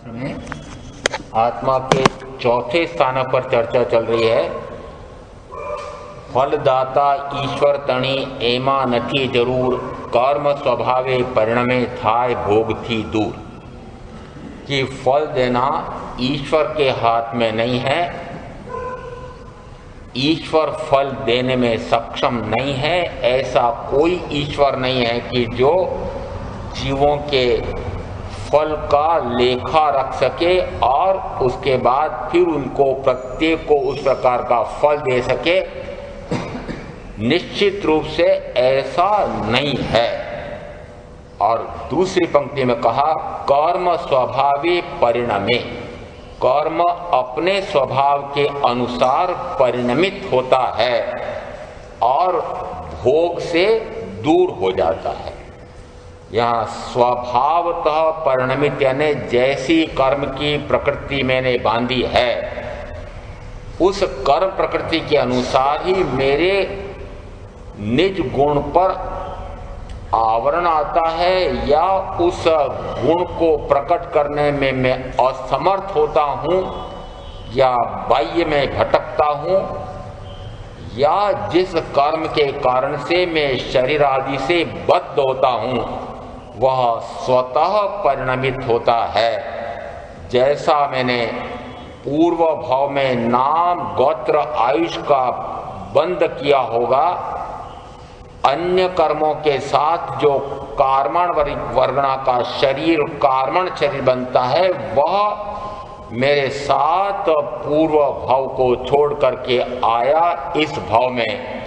में आत्मा के चौथे स्थान पर चर्चा चल रही है। फलदाता ईश्वर तणी एमा नथी जरूर, कर्म स्वभावे परिणमे थाय भोग थी दूर। कि फल देना ईश्वर के हाथ में नहीं है, ईश्वर फल देने में सक्षम नहीं है। ऐसा कोई ईश्वर नहीं है कि जो जीवों के फल का लेखा रख सके और उसके बाद फिर उनको प्रत्येक को उस प्रकार का फल दे सके। निश्चित रूप से ऐसा नहीं है। और दूसरी पंक्ति में कहा कर्म स्वभावे परिणमे, कर्म अपने स्वभाव के अनुसार परिणमित होता है और भोग से दूर हो जाता है। यहाँ स्वभावतः परिणमित यानी जैसी कर्म की प्रकृति मैंने बांधी है उस कर्म प्रकृति के अनुसार ही मेरे निज गुण पर आवरण आता है, या उस गुण को प्रकट करने में मैं असमर्थ होता हूँ, या बाह्य में भटकता हूँ, या जिस कर्म के कारण से मैं शरीर आदि से बद्ध होता हूँ वह स्वतः परिणमित होता है। जैसा मैंने पूर्व भाव में नाम गोत्र आयुष का बंध किया होगा, अन्य कर्मों के साथ जो कार्मण वर्गणा का शरीर कार्मण शरीर बनता है वह मेरे साथ पूर्व भाव को छोड़ करके आया इस भाव में।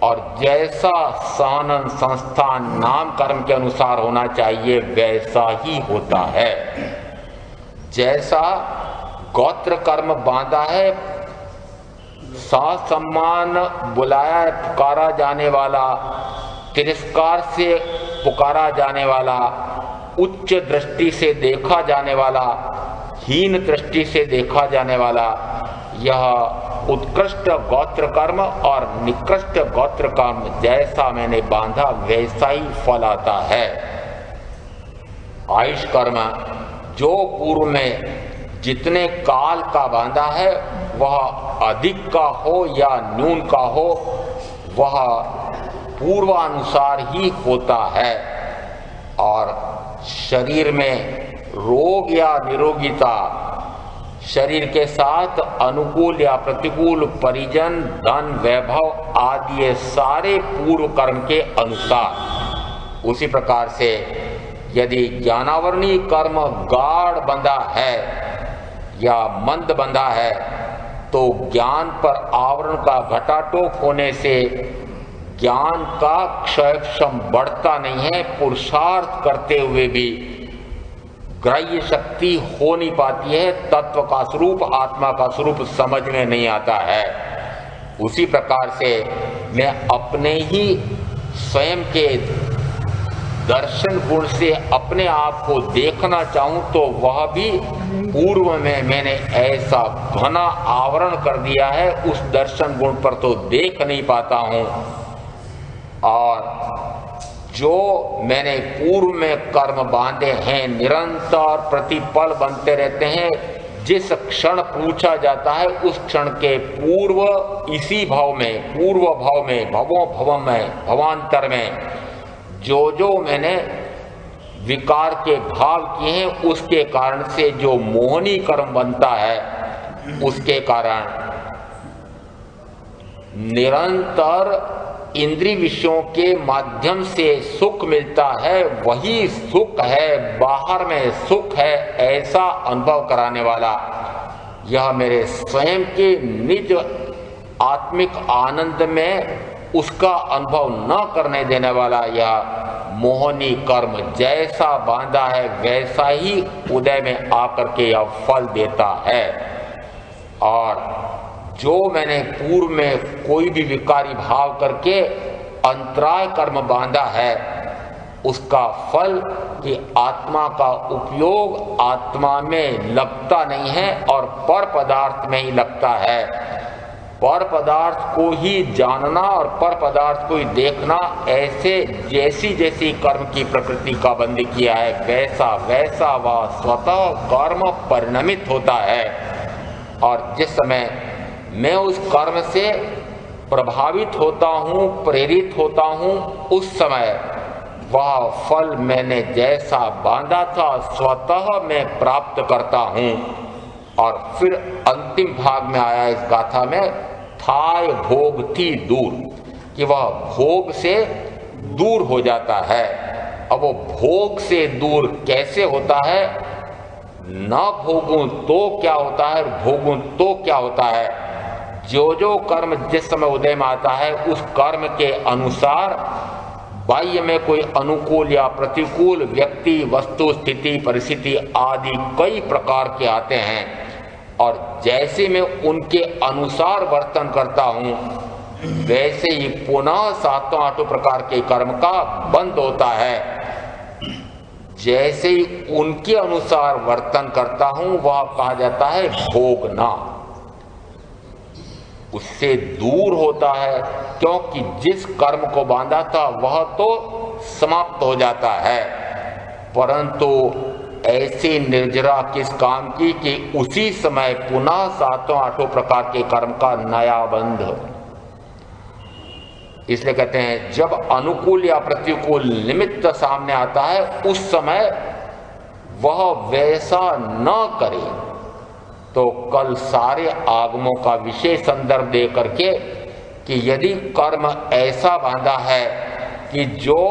और जैसा सानन संस्थान नाम कर्म के अनुसार होना चाहिए वैसा ही होता है। जैसा गोत्र कर्म बांधा है, सम्मान बुलाया पुकारा जाने वाला, तिरस्कार से पुकारा जाने वाला, उच्च दृष्टि से देखा जाने वाला, हीन दृष्टि से देखा जाने वाला, यह उत्कृष्ट गोत्र कर्म और निकृष्ट गोत्र कर्म जैसा मैंने बांधा वैसा ही फल आता है। आयुष कर्म जो पूर्व में जितने काल का बांधा है वह अधिक का हो या न्यून का हो वह पूर्वानुसार ही होता है। और शरीर में रोग या निरोगिता, शरीर के साथ अनुकूल या प्रतिकूल परिजन, धन, वैभव आदि ये सारे पूर्व कर्म के अनुसार। उसी प्रकार से यदि ज्ञानावरणी कर्म गाढ़ बंधा है या मंद बंधा है तो ज्ञान पर आवरण का घटाटोप होने से ज्ञान का क्षयक्षम बढ़ता नहीं है। पुरुषार्थ करते हुए भी ग्राह्य शक्ति हो नहीं पाती है, तत्व का स्वरूप आत्मा का स्वरूप समझ में नहीं आता है। उसी प्रकार से मैं अपने ही स्वयं के दर्शन गुण से अपने आप को देखना चाहूं तो वह भी पूर्व में मैंने ऐसा घना आवरण कर दिया है, उस दर्शन गुण पर तो देख नहीं पाता हूं। और जो मैंने पूर्व में कर्म बांधे हैं निरंतर प्रतिपल बनते रहते हैं। जिस क्षण पूछा जाता है उस क्षण के पूर्व इसी भाव में, पूर्व भाव में, भवो भव में, भवांतर में जो मैंने विकार के भाव किए हैं उसके कारण से जो मोहनी कर्म बनता है उसके कारण निरंतर इंद्रिय विषयों के माध्यम से सुख मिलता है। वही सुख है, बाहर में सुख है ऐसा अनुभव कराने वाला, यह मेरे स्वयं के निज आत्मिक आनंद में उसका अनुभव न करने देने वाला यह मोहनी कर्म जैसा बांधा है वैसा ही उदय में आकर के यह फल देता है। और जो मैंने पूर्व में कोई भी विकारी भाव करके अंतराय कर्म बांधा है उसका फल कि आत्मा का उपयोग आत्मा में लगता नहीं है और पर पदार्थ में ही लगता है। पर पदार्थ को ही जानना और पर पदार्थ को ही देखना, ऐसे जैसी जैसी कर्म की प्रकृति का बंद किया है वैसा वैसा वह स्वतः कर्म परिणमित होता है। और जिस समय मैं उस कर्म से प्रभावित होता हूँ, प्रेरित होता हूँ, उस समय वह फल मैंने जैसा बांधा था स्वतः मैं प्राप्त करता हूँ। और फिर अंतिम भाग में आया इस गाथा में, थाय भोग थी दूर, कि वह भोग से दूर हो जाता है। अब वो भोग से दूर कैसे होता है? न भोगूं तो क्या होता है, भोगूं तो क्या होता है? जो जो कर्म जिस समय उदय में आता है उस कर्म के अनुसार बाह्य में कोई अनुकूल या प्रतिकूल व्यक्ति, वस्तु, स्थिति, परिस्थिति आदि कई प्रकार के आते हैं, और जैसे मैं उनके अनुसार वर्तन करता हूँ वैसे ही पुनः सातों आठों प्रकार के कर्म का बंद होता है। जैसे ही उनके अनुसार वर्तन करता हूँ वह कहा जाता है भोगना। उससे दूर होता है, क्योंकि जिस कर्म को बांधा था वह तो समाप्त हो जाता है, परंतु ऐसी निर्जरा किस काम की कि उसी समय पुनः सातों आठों प्रकार के कर्म का नया बंध। इसलिए कहते हैं जब अनुकूल या प्रतिकूल निमित्त सामने आता है उस समय वह वैसा न करे। तो कल सारे आगमों का विशेष संदर्भ दे करके कि यदि कर्म ऐसा बांधा है कि जो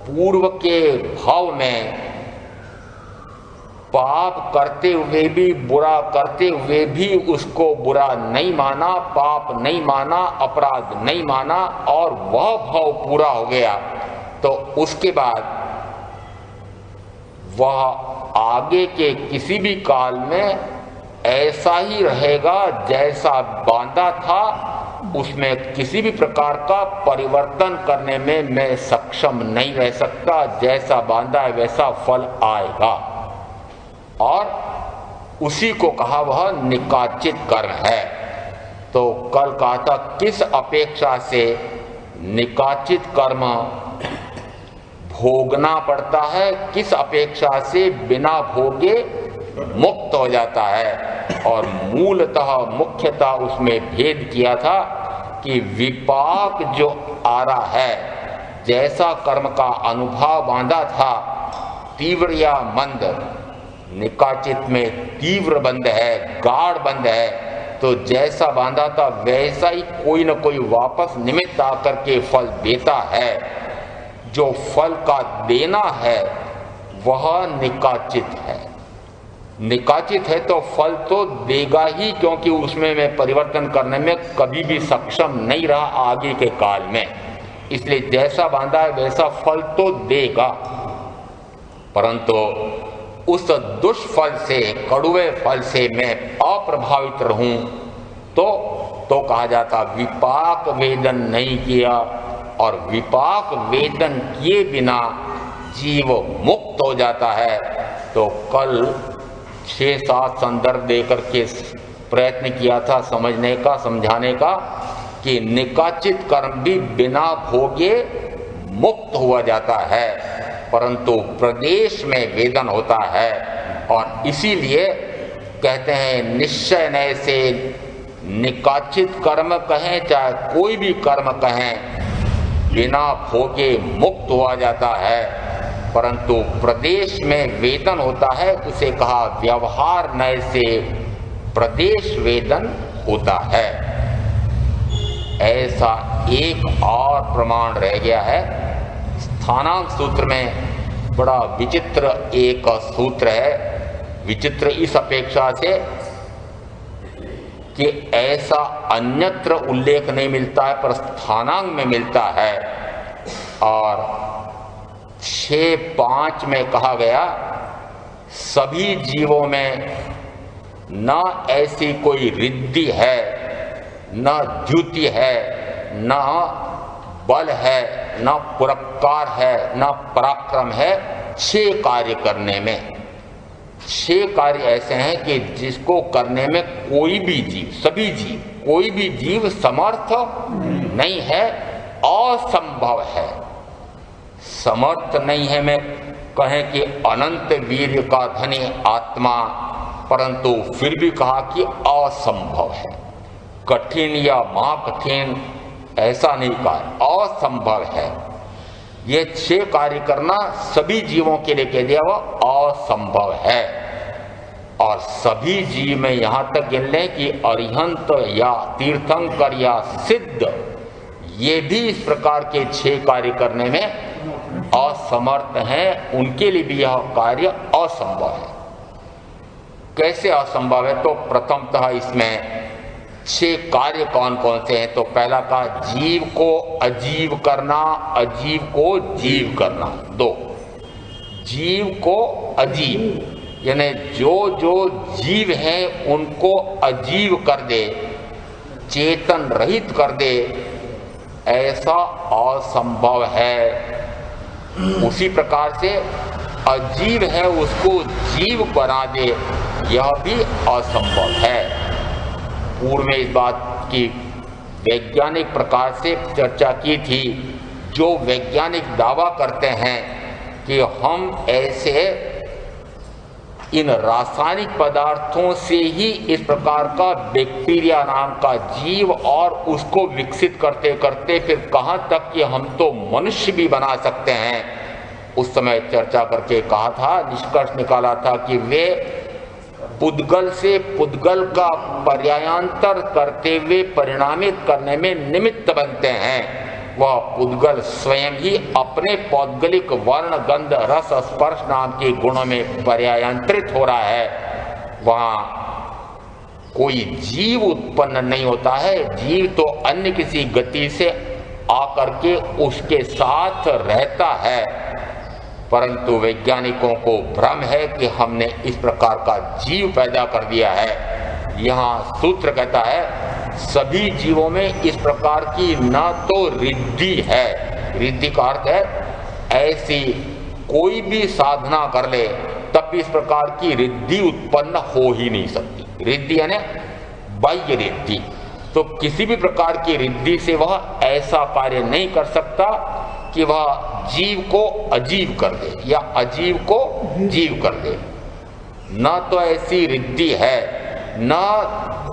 पूर्व के भाव में पाप करते हुए भी, बुरा करते हुए भी उसको बुरा नहीं माना, पाप नहीं माना, अपराध नहीं माना, और वह भाव पूरा हो गया, तो उसके बाद वह आगे के किसी भी काल में ऐसा ही रहेगा जैसा बांधा था। उसमें किसी भी प्रकार का परिवर्तन करने में मैं सक्षम नहीं रह सकता। जैसा बांधा है वैसा फल आएगा, और उसी को कहा वह निकाचित कर्म है। तो कल कहा था किस अपेक्षा से निकाचित कर्म भोगना पड़ता है, किस अपेक्षा से बिना भोगे मुक्त हो जाता है। और मूलतः मुख्यतः उसमें भेद किया था कि विपाक जो आ रहा है, जैसा कर्म का अनुभव बांधा था तीव्र या मंद, निकाचित में तीव्र बंध है, गाढ़ बंध है, तो जैसा बांधा था वैसा ही कोई न कोई वापस निमित्त आकर के फल देता है। जो फल का देना है वह निकाचित है। निकाचित है तो फल तो देगा ही, क्योंकि उसमें मैं परिवर्तन करने में कभी भी सक्षम नहीं रहा आगे के काल में। इसलिए जैसा बांधा है वैसा फल तो देगा, परंतु उस दुष्फल से, कड़ुए फल से मैं अप्रभावित रहूं तो कहा जाता विपाक वेदन नहीं किया। और विपाक वेदन किए बिना जीव मुक्त हो जाता है। तो कल 6-7 संदर्भ देकर के प्रयत्न किया था समझने का, समझाने का, कि निकाचित कर्म भी बिना भोगे मुक्त हुआ जाता है, परंतु प्रदेश में वेदन होता है। और इसीलिए कहते हैं निश्चय नय से निकाचित कर्म कहें चाहे कोई भी कर्म कहें, बिना भोगे मुक्त हुआ जाता है, परंतु प्रदेश में वेदन होता है। उसे कहा व्यवहार नय से प्रदेश वेदन होता है। ऐसा एक और प्रमाण रह गया है। स्थानांक सूत्र में बड़ा विचित्र एक सूत्र है। विचित्र इस अपेक्षा से कि ऐसा अन्यत्र उल्लेख नहीं मिलता है, पर स्थानांक में मिलता है। और 6.5 में कहा गया सभी जीवों में न ऐसी कोई रिद्धि है, न द्युति है, न बल है, न पुरस्कार है, न पराक्रम है 6 कार्य करने में। 6 कार्य ऐसे हैं कि जिसको करने में कोई भी जीव, सभी जीव, कोई भी जीव समर्थ नहीं है, असंभव है। समर्थ नहीं है में कहें कि अनंत वीर्य का धनी आत्मा, परंतु फिर भी कहा कि असंभव है। कठिन या महाकठिन ऐसा नहीं कहा, असंभव है। ये 6 कार्य करना सभी जीवों के लिए कह दिया वह असंभव है। और सभी जीव में यहां तक गिन लें कि अरिहंत या तीर्थंकर या सिद्ध, ये भी इस प्रकार के 6 कार्य करने में असमर्थ हैं, उनके लिए भी यह कार्य असंभव है। कैसे असंभव है? तो प्रथमतः इसमें 6 कार्य कौन कौन से हैं? तो पहला का जीव को अजीव करना, अजीव को जीव करना। 2, जीव को अजीव, यानी जो जो जीव हैं उनको अजीव कर दे, चेतन रहित कर दे, ऐसा असंभव है। उसी प्रकार से अजीव है उसको जीव बना दे, यह भी असंभव है। पूर्व में इस बात की वैज्ञानिक प्रकार से चर्चा की थी। जो वैज्ञानिक दावा करते हैं कि हम ऐसे इन रासायनिक पदार्थों से ही इस प्रकार का बैक्टीरिया नाम का जीव और उसको विकसित करते करते फिर कहाँ तक कि हम तो मनुष्य भी बना सकते हैं, उस समय चर्चा करके कहा था, निष्कर्ष निकाला था कि वे पुद्गल से पुद्गल का पर्यायांतर करते हुए परिणामित करने में निमित्त बनते हैं। वह पुद्गल स्वयं ही अपने पौद्गलिक वर्ण गंध रस स्पर्श नाम के गुणों में पर्यायांतरित हो रहा है। वहाँ कोई जीव उत्पन्न नहीं होता है। जीव तो अन्य किसी गति से आकर के उसके साथ रहता है, परंतु वैज्ञानिकों को भ्रम है कि हमने इस प्रकार का जीव पैदा कर दिया है। यहाँ सूत्र कहता है सभी जीवों में इस प्रकार की न तो रिद्धि है, रिद्धि का अर्थ है ऐसी कोई भी साधना कर ले तब भी इस प्रकार की रिद्धि उत्पन्न हो ही नहीं सकती। रिद्धि यानी बाह्य रिद्धि, तो किसी भी प्रकार की रिद्धि से वह ऐसा कार्य नहीं कर सकता कि वह जीव को अजीव कर दे या अजीव को जीव कर दे। न तो ऐसी रिद्धि है, न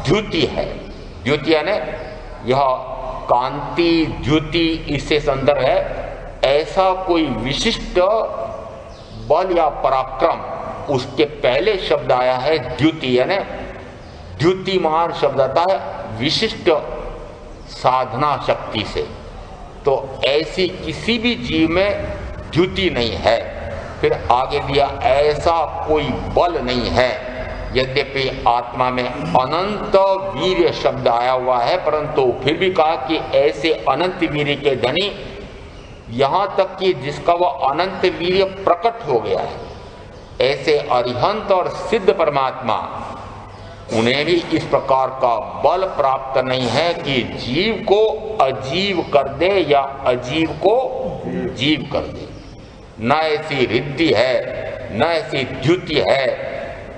द्युति है। द्युति यानी यह कांति द्युति, इससे संदर्भ है ऐसा कोई विशिष्ट बल या पराक्रम। उसके पहले शब्द आया है द्युति, यानी द्युतिमान शब्द आता है विशिष्ट साधना शक्ति से। तो ऐसी किसी भी जीव में द्युति नहीं है। फिर आगे दिया ऐसा कोई बल नहीं है। यद्यपि आत्मा में अनंत वीर्य शब्द आया हुआ है, परंतु फिर भी कहा कि ऐसे अनंत वीर्य के धनी, यहाँ तक कि जिसका वह अनंत वीर्य प्रकट हो गया है, ऐसे अरिहंत और सिद्ध परमात्मा, उन्हें भी इस प्रकार का बल प्राप्त नहीं है कि जीव को अजीव कर दे या अजीव को जीव कर दे। न ऐसी रिद्धि है, न ऐसी द्युति है,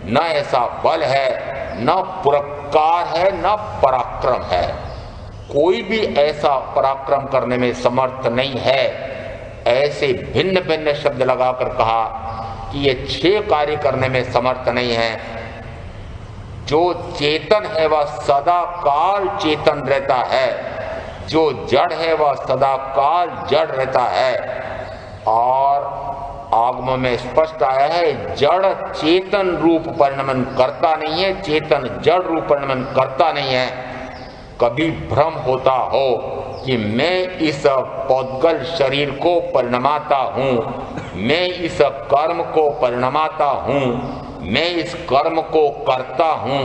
न ऐसा बल है, न पुरस्कार है, न पराक्रम है। कोई भी ऐसा पराक्रम करने में समर्थ नहीं है। ऐसे भिन्न भिन्न शब्द लगाकर कहा कि ये 6 कार्य करने में समर्थ नहीं है। जो चेतन है वह सदा काल चेतन रहता है, जो जड़ है वह सदा काल जड़ रहता है। और आगम में स्पष्ट आया है जड़ चेतन रूप परिणमन करता नहीं है, चेतन जड़ रूप परिणमन करता नहीं है। कभी भ्रम होता हो कि मैं इस पौद्गल शरीर को परिणमाता हूँ, मैं इस कर्म को परिणमाता हूँ, मैं इस कर्म को करता हूँ,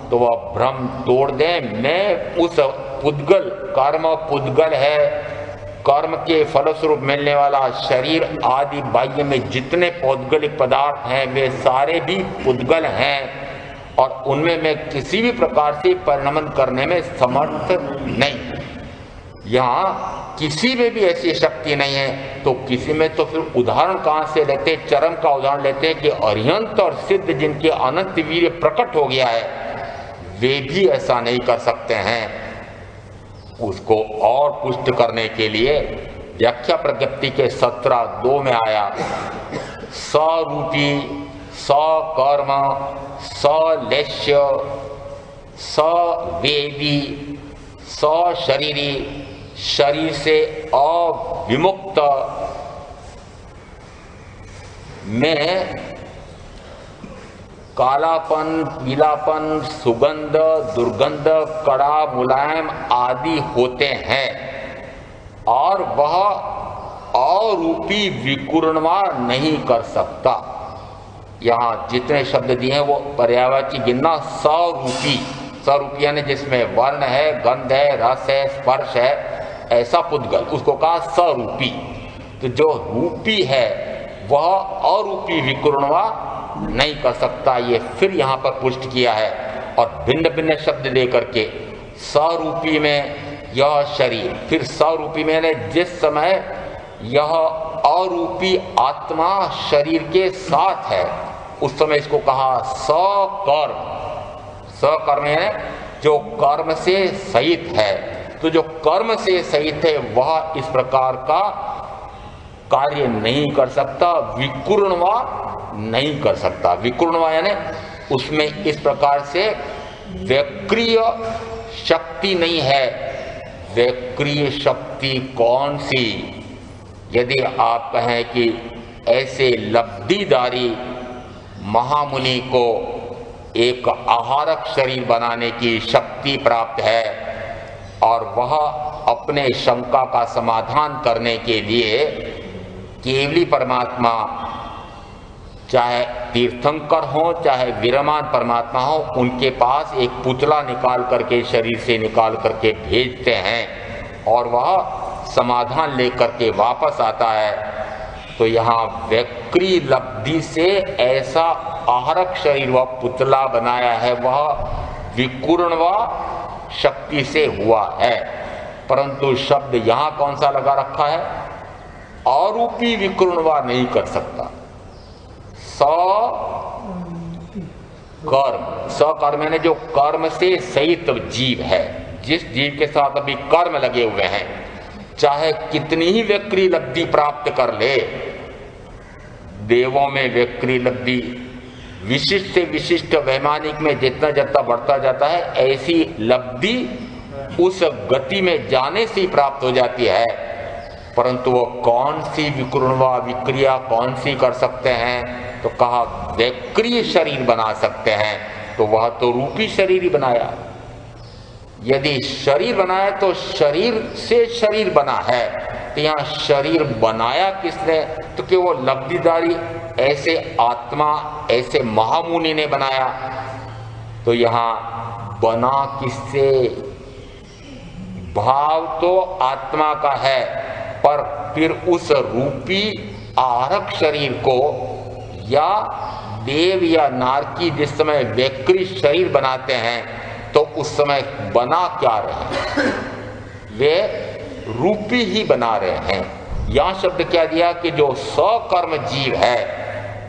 तो वह भ्रम तोड़ दें। मैं उस पुद्गल, कर्म पुद्गल है, कर्म के फलस्वरूप मिलने वाला शरीर आदि बाह्य में जितने पौद्गलिक पदार्थ हैं वे सारे भी पुद्गल हैं, और उनमें मैं किसी भी प्रकार से परिणमन करने में समर्थ नहीं। यहाँ किसी में भी ऐसी शक्ति नहीं है, तो किसी में तो फिर उदाहरण कहाँ से लेते, चरम का उदाहरण लेते हैं कि अरिहंत और सिद्ध जिनके अनंत वीर्य प्रकट हो गया है, वे भी ऐसा नहीं कर सकते हैं। उसको और पुष्ट करने के लिए व्याख्या प्रज्ञप्ति के 17:2 में आया, सरूपी, सकर्म, सलेश्य, सवेदी, सशरीरी, शरीर से अविमुक्त में कालापन, पीलापन, सुगंध, दुर्गंध, कड़ा, मुलायम आदि होते हैं, और वह अरूपी विकुरणवा नहीं कर सकता। यहाँ जितने शब्द दिए हैं वो पर्यायवाची गिनना। सरूपी, सरूपी यानी जिसमें वर्ण है, गंध है, रस है, स्पर्श है, ऐसा पुद्गल, उसको कहा सरूपी। तो जो रूपी है वह अरूपी विकुरणवा नहीं कर सकता, ये फिर यहाँ पर पुष्ट किया है। और भिन्न भिन्न शब्द लेकर के, सरूपी में यह शरीर, फिर सरूपी में जिस समय यह अरूपी आत्मा शरीर के साथ है उस समय इसको कहा सकर्म। सकर्म है जो कर्म से सहित है। तो जो कर्म से सहित है वह इस प्रकार का कार्य नहीं कर सकता, विकुरणवा नहीं कर सकता। विकुरणवा यानी उसमें इस प्रकार से वैक्रिय शक्ति नहीं है। वैक्रिय शक्ति कौन सी? यदि आप कहें कि ऐसे लब्धिदारी महामुनि को एक आहारक शरीर बनाने की शक्ति प्राप्त है और वह अपने शंका का समाधान करने के लिए केवली परमात्मा, चाहे तीर्थंकर हो चाहे विरमान परमात्मा हो, उनके पास एक पुतला निकाल करके शरीर से निकाल करके भेजते हैं और वह समाधान लेकर के वापस आता है। तो यहाँ वैक्री लब्धि से ऐसा आहारक शरीर वह पुतला बनाया है, वह विकुरणवा शक्ति से हुआ है। परंतु शब्द यहाँ कौन सा लगा रखा है? अरूपी विकुरणवा नहीं कर सकता। कर्म, सकर्म ने जो कर्म से सहित जीव है, जिस जीव के साथ अभी कर्म लगे हुए हैं, चाहे कितनी ही वैक्री लब्धि प्राप्त कर ले, देवों में वैक्री लब्धि विशिष्ट से विशिष्ट वैमानिक में जितना जितना बढ़ता जाता है, ऐसी लब्धि उस गति में जाने से ही प्राप्त हो जाती है। परंतु वो कौन सी विकुरणवा विक्रिया कौन सी कर सकते हैं? तो कहा वैक्रिय शरीर बना सकते हैं। तो वह तो रूपी शरीर ही बनाया। यदि शरीर बनाया तो शरीर से शरीर बना है। तो यहाँ शरीर बनाया किसने? तो कि वो लब्धिदारी ऐसे आत्मा, ऐसे महामुनि ने बनाया। तो यहाँ बना किससे? भाव तो आत्मा का है, पर फिर उस रूपी आहारक शरीर को या देव या नारकी जिस समय वैक्री शरीर बनाते हैं तो उस समय बना क्या रहे? वे रूपी ही बना रहे हैं। यह शब्द क्या दिया कि जो सकर्म जीव है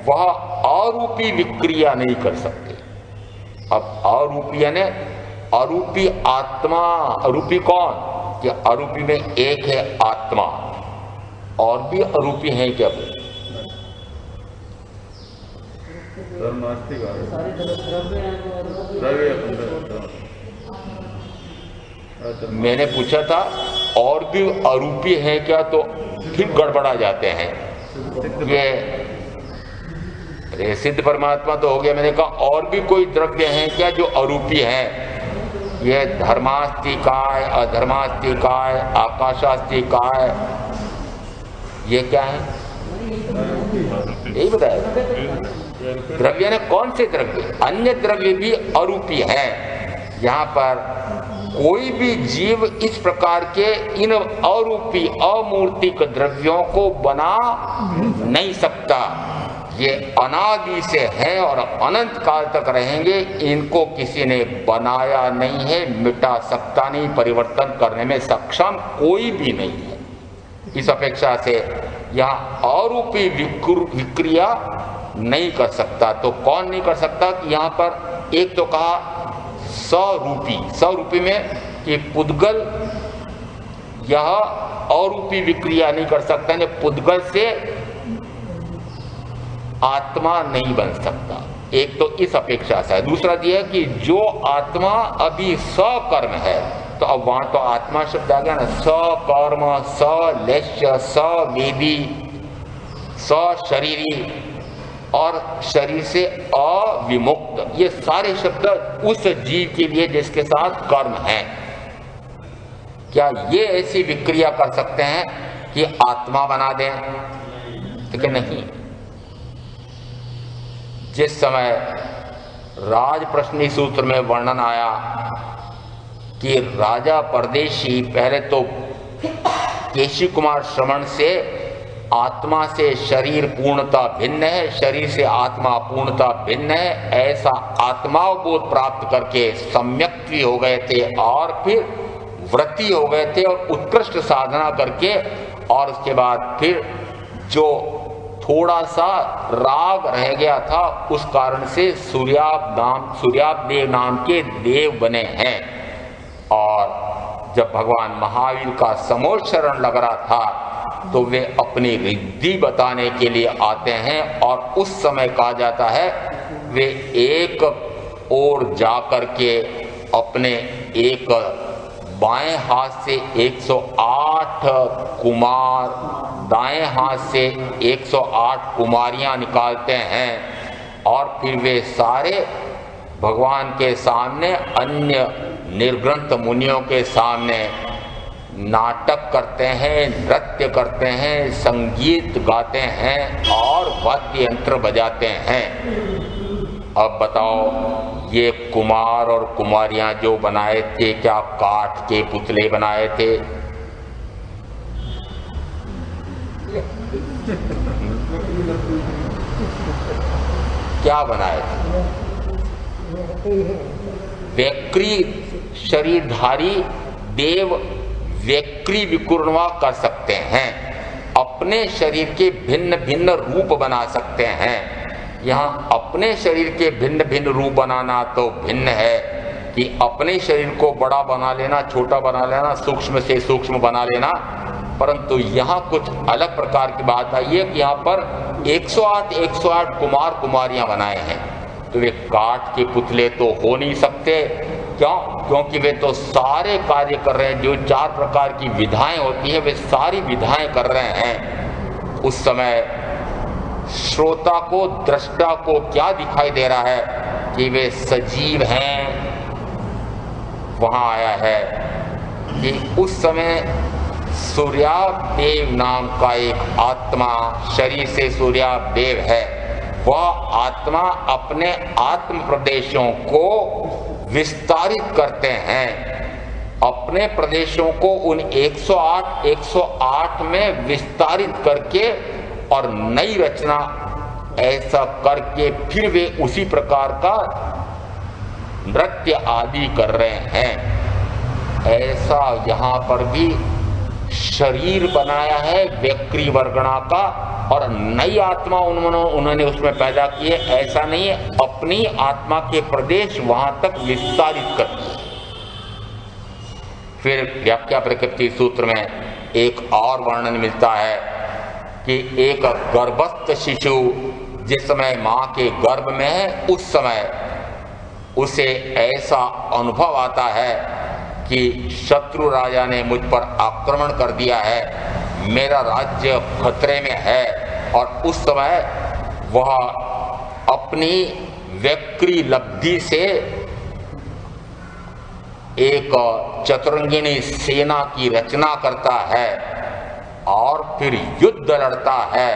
वह अरूपी विक्रिया नहीं कर सकते। अब अरूपी यानी अरूपी आत्मा। अरूपी कौन? कि अरूपी में एक है आत्मा, और भी अरूपी है क्या? मैंने पूछा था और भी अरूपी है क्या, तो फिर गड़बड़ा जाते हैं। ये सिद्ध परमात्मा तो हो गया। मैंने कहा और भी कोई द्रव्य है क्या जो अरूपी है? ये धर्मास्ति काय, अधर्मास्ति काय, आकाशास्ति काय, ये क्या है? यही बताया। द्रव्य ने कौन से द्रव्य? अन्य द्रव्य भी अरूपी है। यहाँ पर कोई भी जीव इस प्रकार के इन अरूपी अमूर्तिक द्रव्यों को बना नहीं सकता। ये अनादि से है और अनंत काल तक रहेंगे। इनको किसी ने बनाया नहीं है, मिटा सकता नहीं, परिवर्तन करने में सक्षम कोई भी नहीं है। इस अपेक्षा से यहाँ अरूपी विक्रिया नहीं कर सकता। तो कौन नहीं कर सकता कि यहाँ पर एक तो कहा स्वरूपी में कि पुद्गल यह अरूपी विक्रिया नहीं कर सकता, ने पुद्गल से आत्मा नहीं बन सकता। एक तो इस अपेक्षा से है। दूसरा यह कि जो आत्मा अभी सकर्म है, तो अब वहां तो आत्मा शब्द आ गया ना, सकर्म, सलेश्य, सवेदी, सशरीरी और शरीर से अविमुक्त, ये सारे शब्द उस जीव के लिए जिसके साथ कर्म है। क्या ये ऐसी विक्रिया कर सकते हैं कि आत्मा बना दें? तो क्या नहीं। जिस समय राजप्रश्नी सूत्र में वर्णन आया कि राजा परदेशी पहले तो केशी कुमार श्रवण से आत्मा से शरीर पूर्णता भिन्न है, शरीर से आत्मा पूर्णता भिन्न है, ऐसा आत्मावबोध प्राप्त करके सम्यक्ति हो गए थे और फिर व्रती हो गए थे और उत्कृष्ट साधना करके, और उसके बाद फिर जो थोड़ा सा राग रह गया था उस कारण से सूर्यादेव नाम के देव बने हैं। और जब भगवान महावीर का समोच्चरण लग रहा था तो वे अपनी रिद्धि बताने के लिए आते हैं, और उस समय कहा जाता है वे एक ओर जाकर के अपने एक बाएं हाथ से 108 कुमार, दाएं हाथ से 108 कुमारियां निकालते हैं, और फिर वे सारे भगवान के सामने अन्य निर्ग्रंथ मुनियों के सामने नाटक करते हैं, नृत्य करते हैं, संगीत गाते हैं और वाद्य यंत्र बजाते हैं। अब बताओ, ये कुमार और कुमारियां जो बनाए थे क्या काठ के पुतले बनाए थे? क्या बनाए थे? व्यक्री शरीरधारी देव व्यक्री विकुर्णवा कर सकते हैं, अपने शरीर के भिन्न भिन्न रूप बना सकते हैं। यहाँ अपने शरीर के भिन्न भिन्न रूप बनाना तो भिन्न है कि अपने शरीर को बड़ा बना लेना, छोटा बना लेना, सूक्ष्म से सूक्ष्म बना लेना, परंतु यहाँ कुछ अलग प्रकार की बात आई है कि यहाँ पर 108 कुमार कुमारियां बनाए हैं। तो वे काठ के पुतले तो हो नहीं सकते। क्यों? क्योंकि वे तो सारे कार्य कर रहे हैं, जो 4 प्रकार की विधाएं होती है वे सारी विधाएं कर रहे हैं। उस समय श्रोता को, दृष्टा को क्या दिखाई दे रहा है कि वे सजीव हैं। वहां आया है कि उस समय सूर्यादेव नाम का एक आत्मा, शरीर से सूर्यादेव है, वह आत्मा अपने आत्म प्रदेशों को विस्तारित करते हैं, अपने प्रदेशों को उन 108 में विस्तारित करके और नई रचना ऐसा करके फिर वे उसी प्रकार का नृत्य आदि कर रहे हैं। ऐसा यहाँ पर भी शरीर बनाया है व्यक्री वर्गणा का, और नई आत्मा उन्होंने उसमें पैदा की है। ऐसा नहीं है, अपनी आत्मा के प्रदेश वहां तक विस्तारित कर दिए। फिर व्याख्या प्रकृति सूत्र में एक और वर्णन मिलता है कि एक गर्भस्थ शिशु जिस समय मां के गर्भ में है, उस समय उसे ऐसा अनुभव आता है कि शत्रु राजा ने मुझ पर आक्रमण कर दिया है, मेरा राज्य खतरे में है, और उस समय वह अपनी व्यक्री लब्धि से एक चतुरंगिनी सेना की रचना करता है और फिर युद्ध लड़ता है,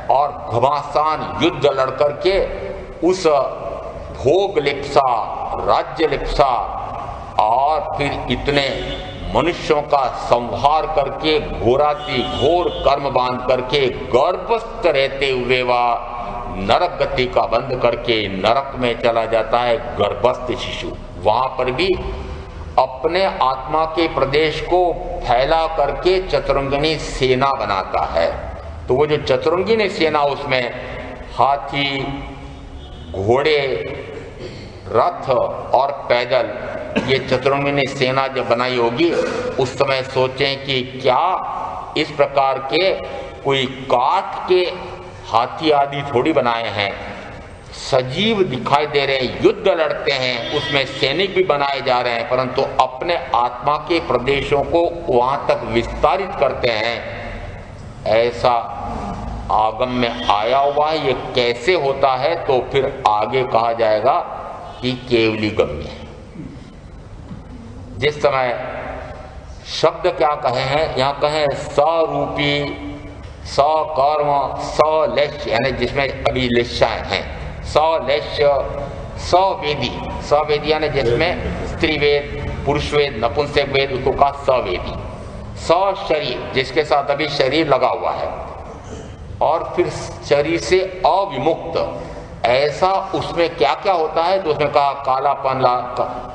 और घमासान युद्ध लड़ करके उस भोग लिप्सा, राज्य लिप्सा और फिर इतने मनुष्यों का संहार करके घोराती घोर कर्म बांध करके गर्भस्थ रहते हुए वह नरक गति का बंद करके नरक में चला जाता है गर्भस्थ शिशु। वहां पर भी अपने आत्मा के प्रदेश को फैला करके चतुरंगिनी सेना बनाता है। तो वो जो चतुरंगिनी सेना, उसमें हाथी, घोड़े, रथ और पैदल, ये चतुरंगिनी सेना जब बनाई होगी उस समय सोचें कि क्या इस प्रकार के कोई काठ के हाथी आदि थोड़ी बनाए हैं, सजीव दिखाई दे रहे हैं, युद्ध लड़ते हैं, उसमें सैनिक भी बनाए जा रहे हैं, परंतु अपने आत्मा के प्रदेशों को वहां तक विस्तारित करते हैं। ऐसा आगम में आया हुआ है। ये कैसे होता है तो फिर आगे कहा जाएगा कि केवली गम्य है। जिस समय शब्द क्या कहे हैं, यहाँ कहे स्वरूपी, सकर्म, सलेश्य, यानी जिसमें अभी लेश्याएं हैं, सलेश्य, सवेदी, सवेदी यानी जिसमें स्त्री वेद, पुरुष वेद, नपुंसक वेद, उसको कहा सवेदी। सशरीर, जिसके साथ अभी शरीर लगा हुआ है, और फिर शरीर से अविमुक्त, ऐसा उसमें क्या क्या होता है तो उसमें कहा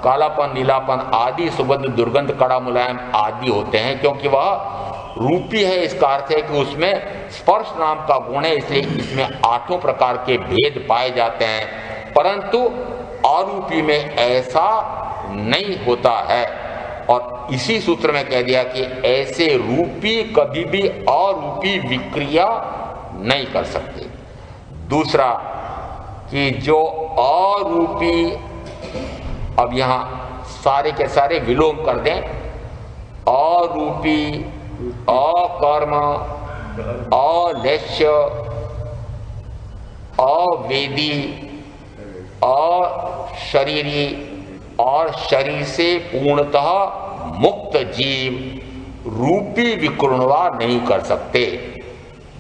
कालापन, नीलापन आदि, सुगंध, दुर्गंध, कड़ा, मुलायम आदि होते हैं, क्योंकि वह रूपी है। इसका अर्थ है कि उसमें स्पर्श नाम का गुण है, इसलिए इसमें 8 प्रकार के भेद पाए जाते हैं, परंतु अरूपी में ऐसा नहीं होता है। और इसी सूत्र में कह दिया कि ऐसे रूपी कभी भी अरूपी विक्रिया नहीं कर सकते। दूसरा कि जो अरूपी, अब यहां सारे के सारे विलोम कर दें, अरूपी, अकर्म, अलेश्य, अवेदी, अशरीरी और शरीर से पूर्णतः मुक्त जीव रूपी विकृणवा नहीं कर सकते।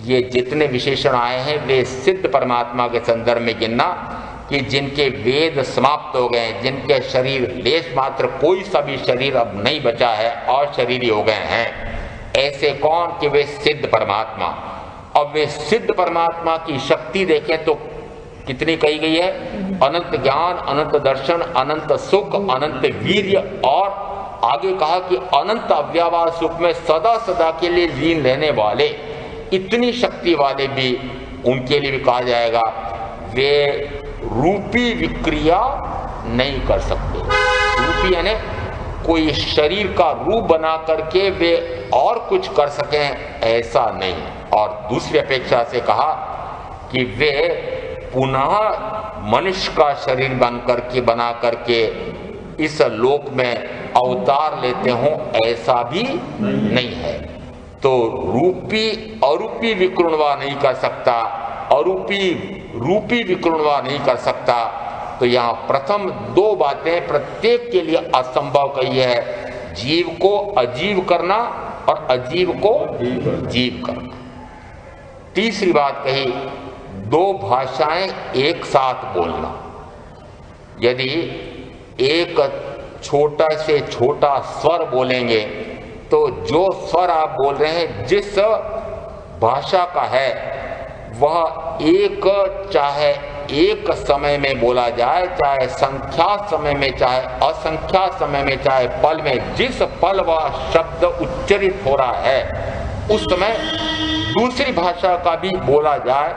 ये जितने विशेषण आए हैं वे सिद्ध परमात्मा के संदर्भ में गिनना कि जिनके वेद समाप्त हो गए, जिनके शरीर लेश मात्र कोई सा भी शरीर अब नहीं बचा है और शरीरी हो गए हैं, ऐसे कौन कि वे सिद्ध परमात्मा। अब वे सिद्ध परमात्मा की शक्ति देखें तो कितनी कही गई है, अनंत ज्ञान, अनंत दर्शन, अनंत सुख, अनंत वीर्य, और आगे कहा कि अनंत अव्यवहार सुख में सदा सदा के लिए लीन रहने वाले, इतनी शक्ति वाले भी, उनके लिए भी कहा जाएगा वे रूपी विक्रिया नहीं कर सकते। रूपी यानी कोई शरीर का रूप बना करके वे और कुछ कर सकें, ऐसा नहीं। और दूसरी अपेक्षा से कहा कि वे पुनः मनुष्य का शरीर बना करके इस लोक में अवतार लेते हों, ऐसा भी नहीं है। तो रूपी अरूपी विकृणवा नहीं कर सकता, अरूपी रूपी विकृणवा नहीं कर सकता। तो यहाँ प्रथम 2 बातें प्रत्येक के लिए असंभव कही है, जीव को अजीव करना और अजीव को जीव करना। तीसरी बात कही 2 भाषाएं एक साथ बोलना। यदि एक छोटा से छोटा स्वर बोलेंगे तो जो स्वर आप बोल रहे हैं, जिस भाषा का है, वह एक चाहे एक समय में बोला जाए, चाहे संख्या समय में, चाहे असंख्या समय में, चाहे पल में, जिस पल वह शब्द उच्चरित हो रहा है उस समय दूसरी भाषा का भी बोला जाए,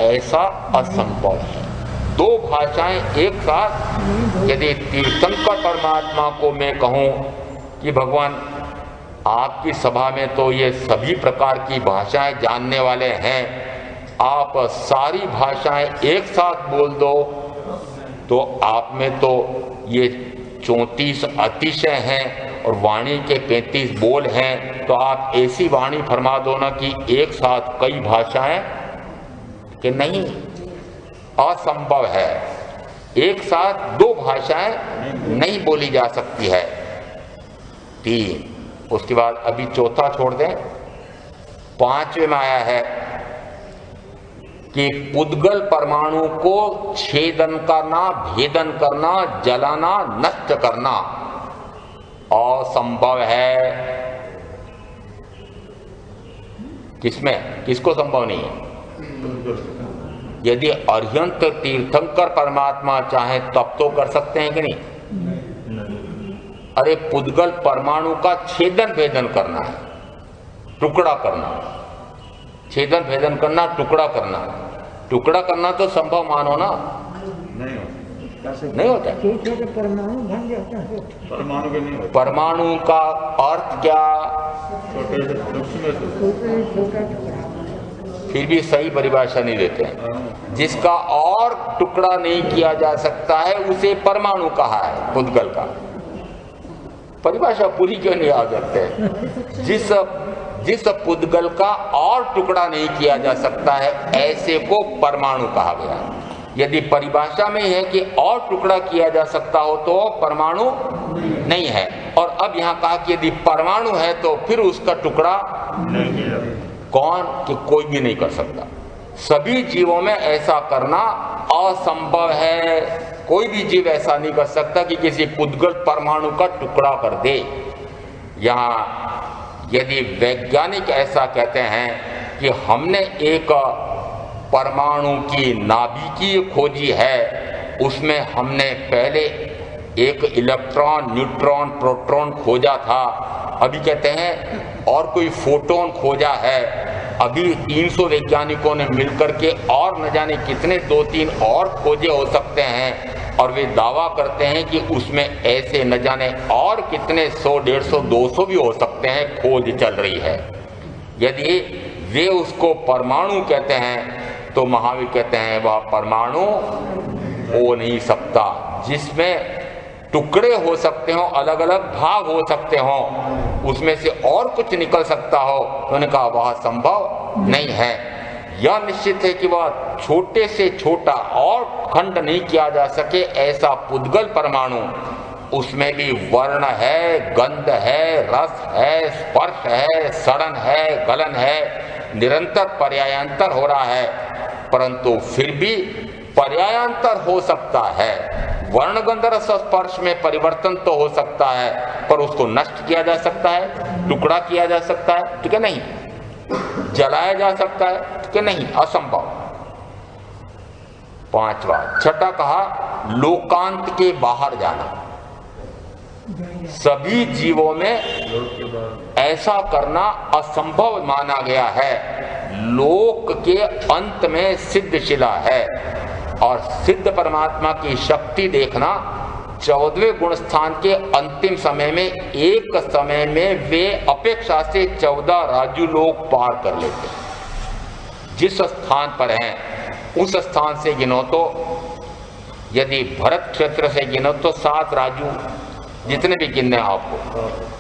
ऐसा असंभव है। 2 भाषाएं एक साथ। यदि तीर्थंकर परमात्मा को मैं कहूं कि भगवान आपकी सभा में तो ये सभी प्रकार की भाषाएं जानने वाले हैं, आप सारी भाषाएं एक साथ बोल दो, तो आप में तो ये 34 अतिशय हैं और वाणी के 35 बोल हैं, तो आप ऐसी वाणी फरमा दो ना कि एक साथ कई भाषाएं, कि नहीं, असंभव है। एक साथ 2 भाषाएं नहीं बोली जा सकती है। 3, उसके बाद अभी चौथा छोड़ दें, 5वें में आया है कि पुद्गल परमाणु को छेदन करना, भेदन करना, जलाना, नष्ट करना असंभव है। किसमें, किसको संभव नहीं है? यदि अरिहंत तीर्थंकर परमात्मा चाहे तब तो कर सकते हैं कि नहीं? अरे पुद्गल परमाणु का छेदन भेदन करना है, टुकड़ा करना, छेदन भेदन करना, टुकड़ा करना। टुकड़ा करना तो संभव मानो ना, नहीं होता। परमाणु बन जाता है, परमाणु के नहीं होता। परमाणु का अर्थ क्या? फिर भी सही परिभाषा नहीं देते हैं। जिसका और टुकड़ा नहीं किया जा सकता है उसे परमाणु कहा है। पुद्गल का परिभाषा पूरी क्यों नहीं आ सकते? जिस पुद्गल का और टुकड़ा नहीं किया जा सकता है ऐसे को परमाणु कहा गया। यदि परिभाषा में है कि और टुकड़ा किया जा सकता हो तो परमाणु नहीं है। और अब यहाँ कहा कि यदि परमाणु है तो फिर उसका टुकड़ा कौन? कि कोई भी नहीं कर सकता। सभी जीवों में ऐसा करना असंभव है। कोई भी जीव ऐसा नहीं कर सकता कि किसी पुद्गल परमाणु का टुकड़ा कर दे। यहाँ यदि वैज्ञानिक ऐसा कहते हैं कि हमने एक परमाणु की नाभिकीय खोजी है, उसमें हमने पहले एक इलेक्ट्रॉन, न्यूट्रॉन, प्रोटॉन खोजा था, अभी कहते हैं और कोई फोटोन खोजा है। अभी 300 वैज्ञानिकों ने मिलकर के और न जाने कितने 2-3 और खोजे हो सकते हैं, और वे दावा करते हैं कि उसमें ऐसे न जाने और कितने 100, 150, 200 भी हो सकते हैं, खोज चल रही है। यदि वे उसको परमाणु कहते हैं तो महावीर कहते हैं वह परमाणु हो नहीं सकता। जिसमें टुकड़े हो सकते हो, अलग अलग भाग हो सकते हो, उसमें से और कुछ निकल सकता हो, तो उन्होंने कहा वह संभव नहीं है। यह निश्चित है कि वह छोटे से छोटा और खंड नहीं किया जा सके ऐसा पुद्गल परमाणु, उसमें भी वर्ण है, गंध है, रस है, स्पर्श है, सड़न है, गलन है, निरंतर पर्यायांतर हो रहा है, परंतु फिर भी पर्यायांतर हो सकता है। वर्ण गंध रस स्पर्श में परिवर्तन तो हो सकता है, पर उसको नष्ट किया जा सकता है, टुकड़ा किया जा सकता है, ठीक है नहीं, जलाया जा सकता है, ठीक है नहीं, असंभव। पांचवा, छठा कहा लोकांत के बाहर जाना। सभी जीवों में ऐसा करना असंभव माना गया है। लोक के अंत में सिद्ध शिला है, और सिद्ध परमात्मा की शक्ति देखना 14वें गुण स्थान के अंतिम समय में एक समय में वे अपेक्षा से 14 राजू लोग पार कर लेते हैं। जिस स्थान पर हैं उस स्थान से गिनो तो, यदि भरत क्षेत्र से गिनो तो 7 राजू, जितने भी गिनने आपको,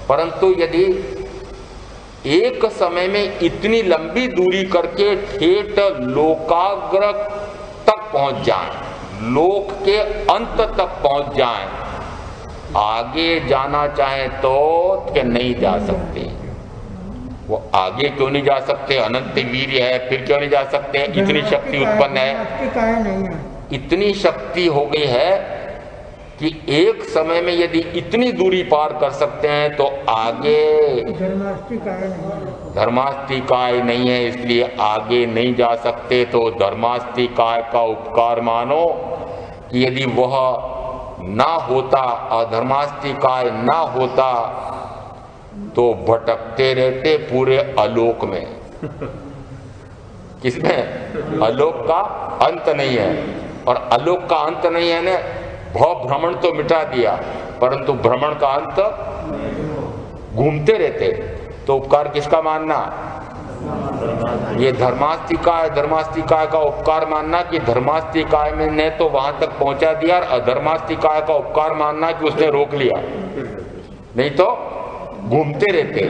परंतु यदि एक समय में इतनी लंबी दूरी करके ठेठ लोकाग्र तक पहुंच जाएं, लोक के अंत तक पहुंच जाएं, आगे जाना चाहे तो कि नहीं जा सकते। वो आगे क्यों नहीं जा सकते? अनंत वीर्य है, फिर क्यों नहीं जा सकते? इतनी शक्ति उत्पन्न है, इतनी शक्ति हो गई है कि एक समय में यदि इतनी दूरी पार कर सकते हैं तो आगे धर्मास्तिकाय नहीं है, इसलिए आगे नहीं जा सकते। तो धर्मास्तिकाय का उपकार मानो कि यदि वह ना होता, अधर्मास्तिकाय ना होता, तो भटकते रहते पूरे आलोक में। किसमें? आलोक का अंत नहीं है, और आलोक का अंत नहीं है ने भव भ्रमण तो मिटा दिया, परंतु भ्रमण का अंत घूमते रहते। तो उपकार किसका मानना? ये धर्मास्तिकाय, धर्मास्तिकाय का उपकार मानना कि धर्मास्तिकाय में ने तो वहां तक पहुंचा दिया, और अधर्मास्तिकाय का उपकार मानना कि उसने रोक लिया, नहीं तो घूमते रहते।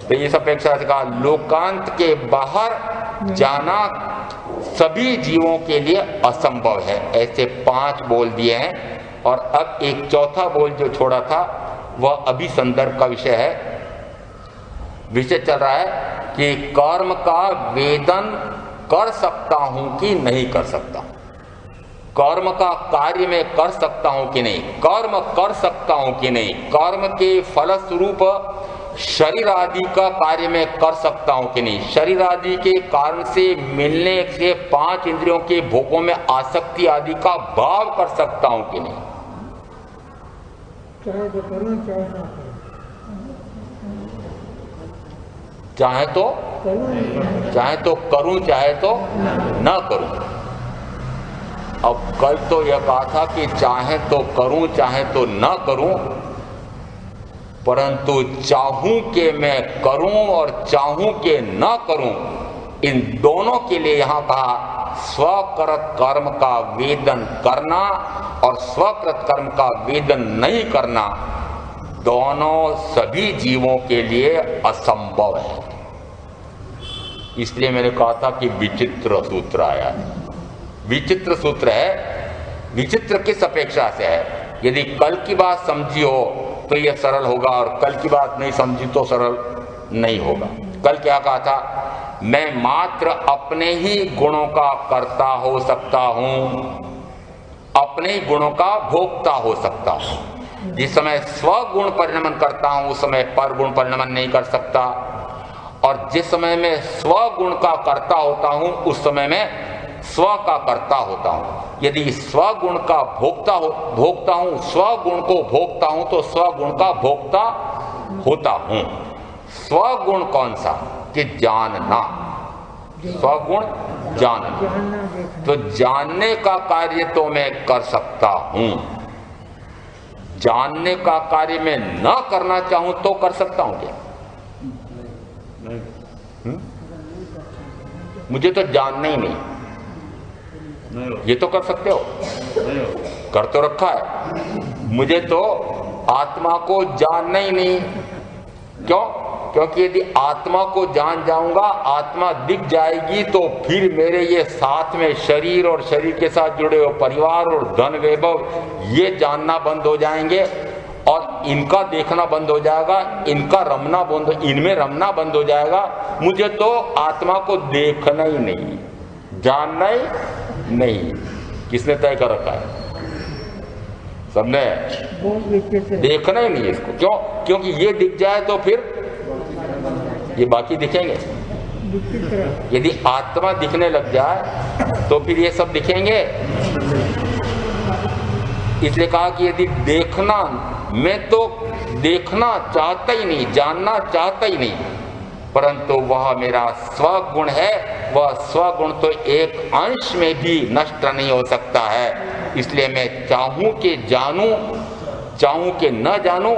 तो इस अपेक्षा से कहा लोकांत के बाहर जाना सभी जीवों के लिए असंभव है। ऐसे 5 बोल दिए हैं, और अब एक चौथा बोल जो छोड़ा था वह अभी संदर्भ का विषय है। विषय चल रहा है कि कर्म का वेदन कर सकता हूं कि नहीं कर सकता, कर्म का कार्य में कर सकता हूं कि नहीं, कर्म कर सकता हूं कि नहीं, कर्म के फलस्वरूप शरीर आदि का कार्य में कर सकता हूं कि नहीं, शरीर आदि के कारण से मिलने से 5 इंद्रियों के भोगों में आसक्ति आदि का भाव कर सकता हूं कि नहीं। चाहे तो करूँ चाहे ना करूँ, चाहे तो करूं चाहे तो ना करूं। अब कल तो यह कहा था कि चाहे तो करूं चाहे तो ना करूं, परंतु चाहूं कि मैं करूं और चाहूं कि ना करूं, इन दोनों के लिए यहां कहा स्वकृत कर्म का वेदन करना और स्वकृत कर्म का वेदन नहीं करना दोनों सभी जीवों के लिए असंभव है। इसलिए मैंने कहा था कि विचित्र सूत्र आया है। विचित्र सूत्र है। विचित्र किस अपेक्षा से है? यदि कल की बात समझी हो तो यह सरल होगा और कल की बात नहीं समझी तो सरल नहीं होगा। कल क्या कहा था? मैं मात्र अपने ही गुणों का कर्ता हो सकता हूं, अपने ही गुणों का भोक्ता हो सकता हूं। जिस समय स्वगुण परिणमन करता हूं उस समय पर गुण परिणमन नहीं कर सकता, और जिस समय मैं स्वगुण का कर्ता होता हूं उस समय मैं स्व का कर्ता होता हूं। यदि स्वगुण का भोक्ता हूं, स्वगुण को भोगता हूं तो स्वगुण का भोक्ता होता हूं। स्वगुण कौन सा? कि जानना, स्वगुण जानना। तो जानने का कार्य तो मैं कर सकता हूं, जानने का कार्य मैं न करना चाहूं तो कर सकता हूं क्या? मुझे तो जानना ही नहीं, ये तो कर सकते हो, कर तो रखा है। मुझे तो आत्मा को जानना ही नहीं। क्यों? क्योंकि यदि आत्मा को जान जाऊंगा, आत्मा दिख जाएगी, तो फिर मेरे ये साथ में शरीर और शरीर के साथ जुड़े हुए परिवार और धन वैभव ये जानना बंद हो जाएंगे और इनका देखना बंद हो जाएगा, इनमें रमना बंद हो जाएगा। मुझे तो आत्मा को देखना ही नहीं, जानना ही नहीं। किसने तय कर रखा है? सबने। देखना ही नहीं इसको। क्यों? क्योंकि ये दिख जाए तो फिर ये बाकी दिखेंगे। यदि आत्मा दिखने लग जाए तो फिर ये सब दिखेंगे। इसलिए कहा कि यदि देखना, मैं तो देखना चाहता ही नहीं, जानना चाहता ही नहीं, परंतु वह मेरा स्वगुण है, वह स्वगुण तो एक अंश में भी नष्ट नहीं हो सकता है। इसलिए मैं चाहूं कि जानूं, चाहूं कि न जानूं,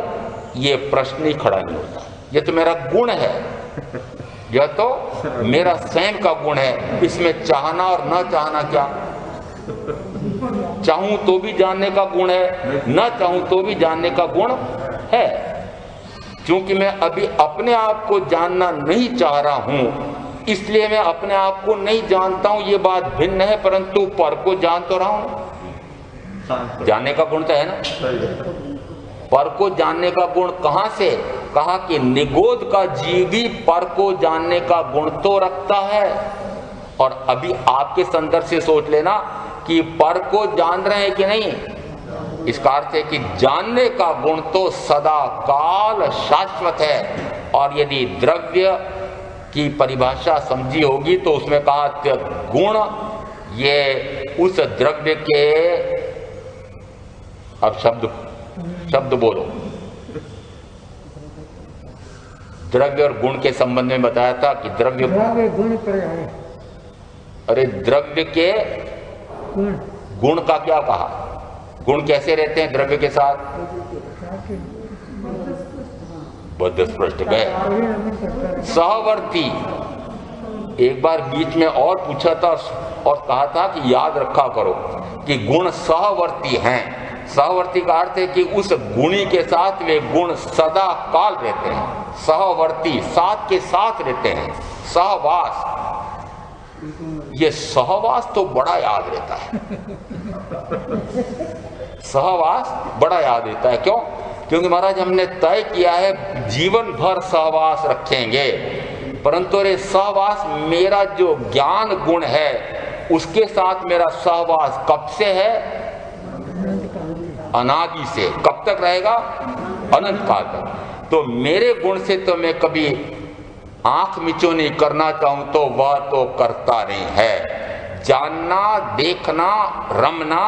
ये प्रश्न ही खड़ा नहीं होता। ये तो मेरा गुण है, यह तो मेरा स्वयं का गुण है। इसमें चाहना और न चाहना क्या? चाहूं तो भी जानने का गुण है, न चाहूं तो भी जानने का गुण है। क्योंकि मैं अभी अपने आप को जानना नहीं चाह रहा हूं, इसलिए मैं अपने आप को नहीं जानता हूं। ये बात भिन्न है, परंतु पर को जान तो रहा हूं। जानने का गुण तो है ना। पर को जानने का गुण कहां से? कहा कि निगोद का जीव भी पर को जानने का गुण तो रखता है। और अभी आपके संदर्भ से सोच लेना कि पर को जान रहे हैं कि नहीं। इसका अर्थ है कि जानने का गुण तो सदा काल शाश्वत है। और यदि द्रव्य की परिभाषा समझी होगी तो उसमें कहा गुण ये उस द्रव्य के, अब शब्द बोलो, द्रव्य और गुण के संबंध में बताया था कि द्रव्य गुण पर है। अरे द्रव्य के गुण का क्या कहा? गुण कैसे रहते हैं द्रव्य के साथ? बद्ध स्पष्ट गए सहवर्ती। एक बार बीच में और पूछा था और कहा था कि याद रखा करो कि गुण सहवर्ती हैं। सहवर्ती का अर्थ है कि उस गुणी के साथ वे गुण सदा काल रहते हैं। सहवर्ती, साथ के साथ रहते हैं। सहवास, ये सहवास तो बड़ा याद रहता है। सहवास बड़ा याद रहता है। क्यों? क्योंकि महाराज हमने तय किया है जीवन भर सहवास रखेंगे, परंतु अरे सहवास, मेरा जो ज्ञान गुण है उसके साथ मेरा सहवास कब से है? अनादि से। कब तक रहेगा? अनंत काल तक। तो मेरे गुण से तो मैं कभी आंख मिचौनी करना चाहूं तो वह तो करता नहीं है। जानना, देखना, रमना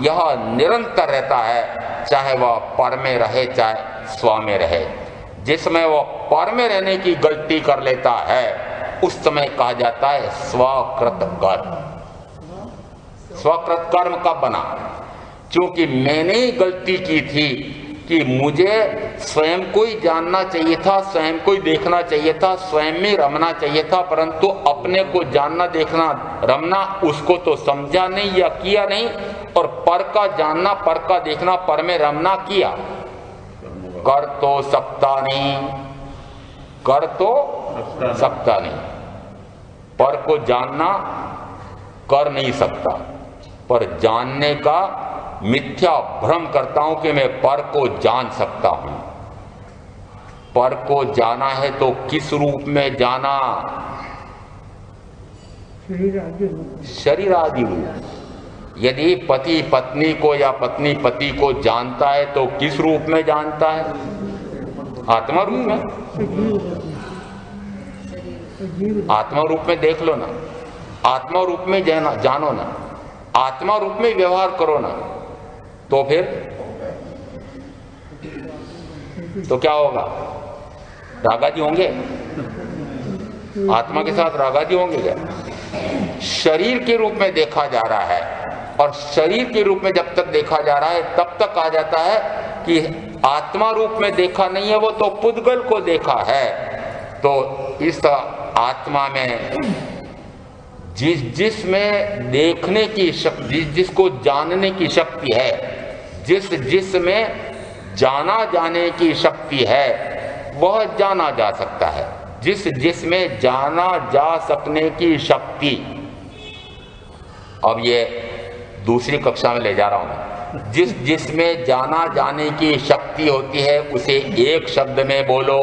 यह निरंतर रहता है। चाहे वह पर में रहे चाहे स्व में रहे। जिस समय वह पर में रहने की गलती कर लेता है उस समय कहा जाता है स्वकृत कर्म। स्वकृत कर्म कब बना? क्योंकि मैंने ही गलती की थी कि मुझे स्वयं को ही जानना चाहिए था, स्वयं को ही देखना चाहिए था, स्वयं में रमना चाहिए था, परंतु अपने को जानना, देखना, रमना उसको तो समझा नहीं या किया नहीं, और पर का जानना, पर का देखना, पर में रमना किया। कर तो सकता नहीं, कर तो सकता नहीं, पर को जानना कर नहीं सकता, पर जानने का मिथ्या भ्रम करता हूं कि मैं पर को जान सकता हूं। पर को जाना है तो किस रूप में जाना? शरीर आदि रूप। यदि पति पत्नी को या पत्नी पति को जानता है तो किस रूप में जानता है? आत्मा रूप में। आत्मा रूप में देख लो ना, आत्मा रूप में जानो ना, आत्मा रूप में व्यवहार करो ना, तो फिर तो क्या होगा? रागादी होंगे? आत्मा के साथ रागादी होंगे क्या? शरीर के रूप में देखा जा रहा है, और शरीर के रूप में जब तक देखा जा रहा है तब तक कहा जाता है कि आत्मा रूप में देखा नहीं है, वो तो पुद्गल को देखा है। तो इस आत्मा में जिसमें देखने की शक्ति, जिसको जानने की शक्ति है, जिसमें जाना जाने की शक्ति है, वह जाना जा सकता है। जिसमें जाना जा सकने की शक्ति, अब ये दूसरी कक्षा में ले जा रहा हूं। जिसमें जाना जाने की शक्ति होती है उसे एक शब्द में बोलो।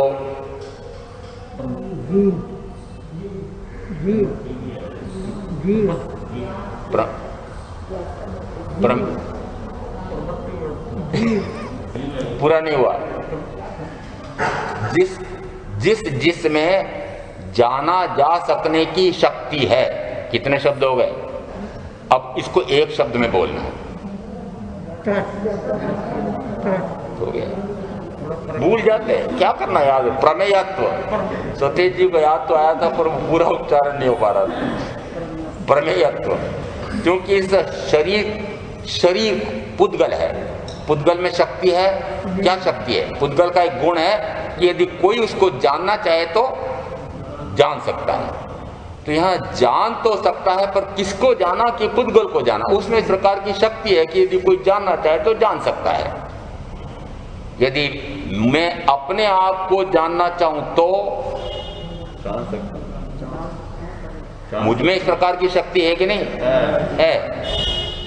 पूरा नहीं हुआ। जिसमें जाना जा सकने की शक्ति है। कितने शब्द हो गए? अब इसको एक शब्द में बोलना है। हो गया। भूल जाते हैं, क्या करना याद? प्रमेयत्व। सतेज जी को याद तो आया था पर पूरा उच्चारण नहीं हो पा रहा था। प्रमेयत्व, क्योंकि इस शरीर पुद्गल है, पुद्गल में शक्ति है। क्या शक्ति है? पुद्गल का एक गुण है कि यदि कोई उसको जानना चाहे तो जान सकता है। तो यहाँ जान तो सकता है, पर किसको जाना? कि पुद्गल को जाना। उसमें इस प्रकार की शक्ति है कि यदि कोई जानना चाहे तो जान सकता है। यदि मैं अपने आप को जानना चाहूं तो जान सकता। मुझ में इस प्रकार की शक्ति है कि नहीं है?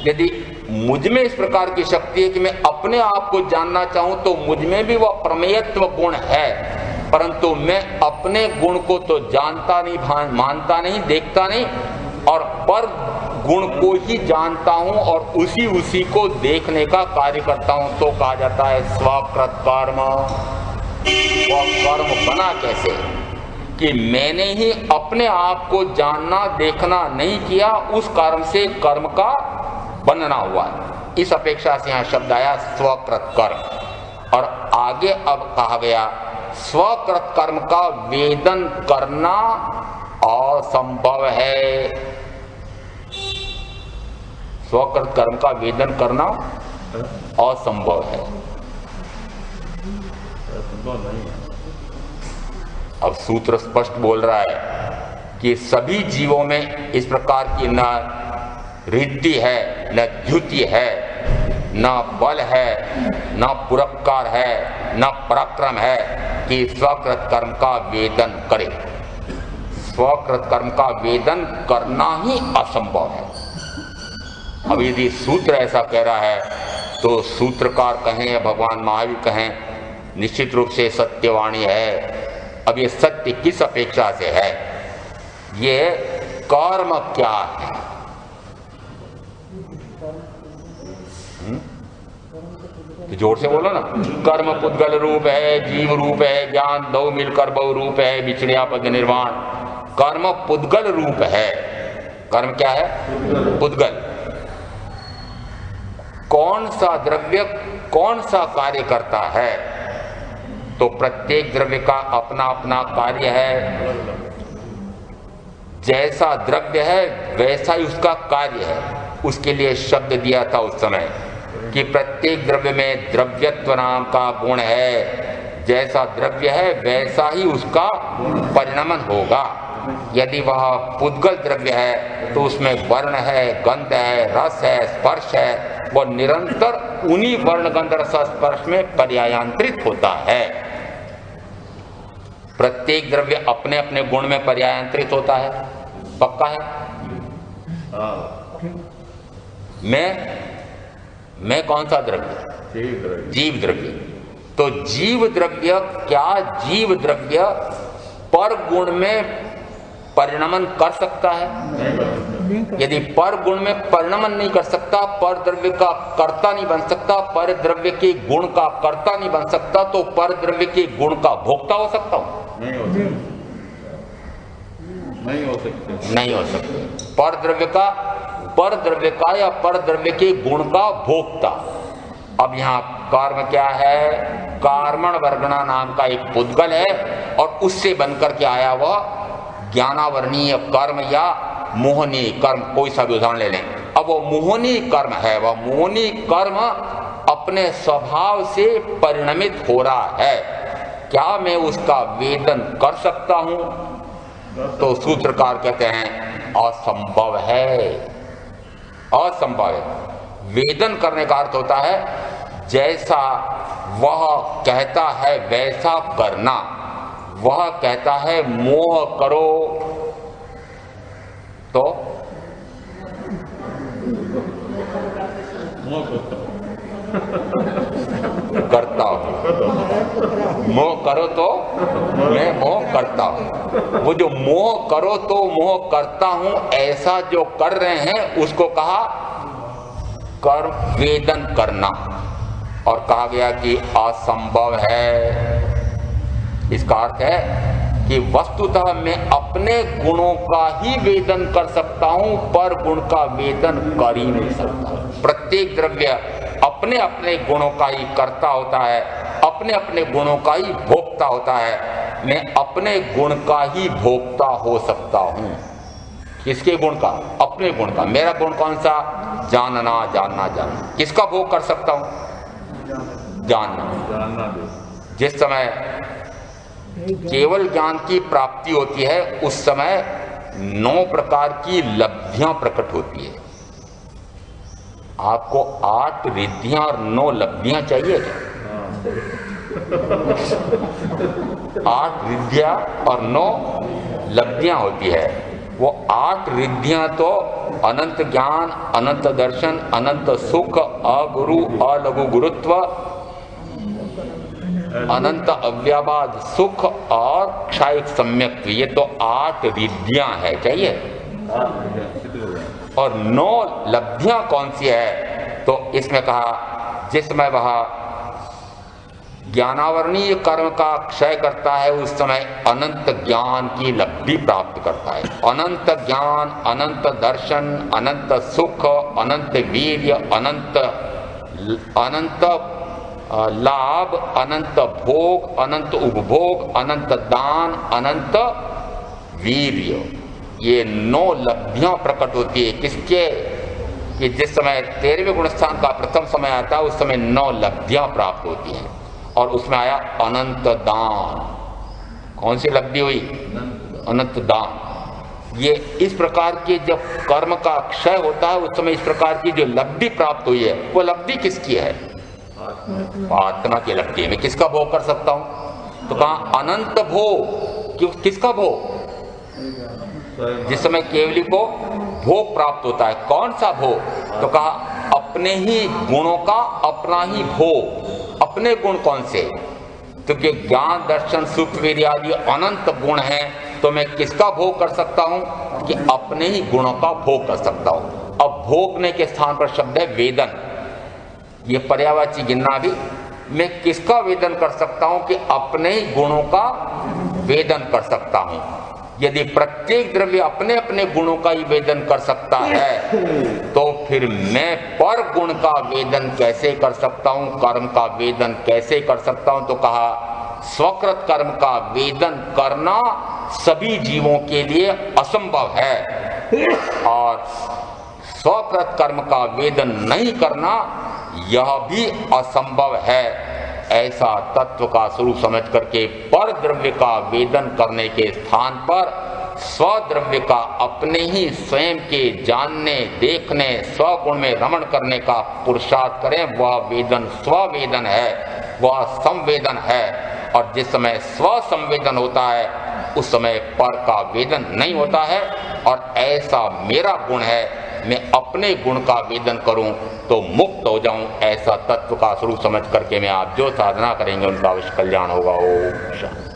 यदि मुझ में इस प्रकार की शक्ति है कि मैं अपने आप को जानना चाहूं तो मुझ में भी वह प्रमेयत्व गुण है, परंतु मैं अपने गुण को तो जानता नहीं, मानता नहीं, देखता नहीं, और पर गुण को ही जानता हूं और उसी को देखने का कार्य करता हूं। तो कहा जाता है स्वकृत कर्म। वह कर्म बना कैसे? कि मैंने ही अपने आप को जानना, देखना नहीं किया, उस कर्म से कर्म का बनना हुआ। इस अपेक्षा से यहाँ शब्द आया स्वकृत कर्म। और आगे अब कहा गया स्वकृत कर्म का वेदन करना असंभव है। स्वकृत कर्म का वेदन करना असंभव है। अब सूत्र स्पष्ट बोल रहा है कि सभी जीवों में इस प्रकार की न रिद्धि है, न द्युति है, न बल है, न पुरस्कार है, न पराक्रम है कि स्वकृत कर्म का वेदन करे। स्वकृत कर्म का वेदन करना ही असंभव है। अब यदि सूत्र ऐसा कह रहा है तो सूत्रकार कहें या भगवान महावीर कहें, निश्चित रूप से सत्यवाणी है। अब ये सत्य किस अपेक्षा से है? ये कर्म क्या है? तो जोर से बोलो ना। कर्म पुद्गल रूप है, जीव रूप है, ज्ञान दो मिलकर बहु रूप है, बिछड़िया पद निर्वाण। कर्म पुद्गल रूप है। कर्म क्या है? पुद्गल। कौन सा द्रव्य कौन सा कार्य करता है, तो प्रत्येक द्रव्य का अपना अपना कार्य है। जैसा द्रव्य है वैसा ही उसका कार्य है। उसके लिए शब्द दिया था उस समय कि प्रत्येक द्रव्य में द्रव्यत्व नाम का गुण है। जैसा द्रव्य है वैसा ही उसका परिणमन होगा। यदि वह पुद्गल द्रव्य है तो उसमें वर्ण है, गंध है, रस है, स्पर्श है, वह निरंतर उन्हीं वर्ण गंध रस स्पर्श में पर्यायांतरित होता है। प्रत्येक द्रव्य अपने अपने गुण में पर्यायांतरित होता है, पक्का है? मैं कौन सा द्रव्य? जीव द्रव्य। तो जीव द्रव्य, क्या जीव द्रव्य पर गुण में परिणमन कर सकता है? यदि पर गुण में परिणमन नहीं कर सकता, पर द्रव्य का कर्ता नहीं बन सकता, पर द्रव्य के गुण का कर्ता नहीं बन सकता, तो पर द्रव्य के गुण का भोक्ता हो सकता हूं? नहीं हो सकते। पर द्रव्य का या पर द्रव्य के गुण का भोक्ता। अब यहां कर्म क्या है? कर्मण वर्गणा नाम का एक पुद्गल है और उससे बनकर के आया वह ज्ञानावरणीय कर्म या मोहनीय कर्म, कोई सा भी उदाहरण ले लें। अब वो मोहनीय कर्म है, वह मोहनीय कर्म अपने स्वभाव से परिणमित हो रहा है। क्या मैं उसका वेदन कर सकता हूं? तो सूत्रकार कहते हैं असंभव है। असंभव है। वेदन करने का अर्थ होता है जैसा वह कहता है वैसा करना। वह कहता है मोह करो तो करता हूं। मोह करो तो मैं मोह करता हूं। वो जो मोह करो तो मोह करता हूं ऐसा जो कर रहे हैं उसको कहा कर्म वेदन करना, और कहा गया कि असंभव है। इसका अर्थ है कि वस्तुतः मैं अपने गुणों का ही वेदन कर सकता हूं, पर गुण का वेदन कर ही नहीं सकता। प्रत्येक द्रव्य अपने अपने गुणों का ही कर्ता होता है, अपने अपने गुणों का ही भोक्ता होता है। मैं अपने गुण का ही भोक्ता हो सकता हूं। किसके गुण का? अपने गुण का। मेरा गुण कौन सा? जानना, जानना, जानना। किसका भोग कर सकता हूं? जानना। जिस समय केवल ज्ञान की प्राप्ति होती है उस समय 9 प्रकार की लब्धियां प्रकट होती है। आपको 8 रिद्धियां और 9 लब्धियां चाहिए क्या? 8 रिद्धियां और 9 लब्धियां होती है। वो 8 रिद्धियां तो अनंत ज्ञान, अनंत दर्शन, अनंत सुख, अगुरु अलघु गुरुत्व, अनंत अव्याबाद सुख और क्षायिक सम्यक्त्व, ये तो 8 रिद्धियां है। चाहिए? और 9 लब्धियां कौन सी है? तो इसमें कहा जिस समय वह ज्ञानावरणीय कर्म का क्षय करता है उस समय अनंत ज्ञान की लब्धि प्राप्त करता है। अनंत ज्ञान, अनंत दर्शन, अनंत सुख, अनंत वीर्य, अनंत लाभ, अनंत भोग, अनंत उपभोग, अनंत दान, अनंत वीर्य, ये 9 लब्धियां प्रकट होती है। किसके? कि जिस समय 13वें गुणस्थान का प्रथम समय आता है उस समय 9 लब्धियां प्राप्त होती हैं। और उसमें आया अनंत दान। कौन सी लब्धि हुई? अनंत दान। ये इस प्रकार के जब कर्म का क्षय होता है उस समय इस प्रकार की जो लब्धि प्राप्त हुई है वो लब्धि किसकी है? आत्मा की लब्धि। मैं किसका भोग कर सकता हूं? तो कहा अनंत भोग। किसका भोग? जिस समय केवली को भोग प्राप्त होता है। कौन सा भोग? तो कहा अपने ही गुणों का अपना ही भोग। अपने गुण कौन से? तो कि ज्ञान, दर्शन, सुख, वीर्य आदि अनंत गुण हैं, तो मैं किसका भोग कर सकता हूं? कि अपने ही गुणों का भोग कर सकता हूं। अब भोगने के स्थान पर शब्द है वेदन। ये पर्यायवाची गिनना भी। मैं किसका वेदन कर सकता हूं? कि अपने ही गुणों का वेदन कर सकता हूं। यदि प्रत्येक द्रव्य अपने अपने गुणों का ही वेदन कर सकता है तो फिर मैं पर गुण का वेदन कैसे कर सकता हूं, कर्म का वेदन कैसे कर सकता हूं? तो कहा स्वकृत कर्म का वेदन करना सभी जीवों के लिए असंभव है और स्वकृत कर्म का वेदन नहीं करना यह भी असंभव है। ऐसा तत्व का स्वरूप समझ करके पर द्रव्य का वेदन करने के स्थान पर स्वद्रव्य का अपने ही स्वयं के जानने, देखने, स्वगुण में रमण करने का पुरुषार्थ करें, वह वेदन स्ववेदन है, वह संवेदन है। और जिस समय स्व संवेदन होता है उस समय पर का वेदन नहीं होता है। और ऐसा मेरा गुण है, मैं अपने गुण का वेदन करूं तो मुक्त हो जाऊं, ऐसा तत्व का स्वरूप समझ करके मैं आप जो साधना करेंगे उनका अवश्य कल्याण होगा। ओम शांति।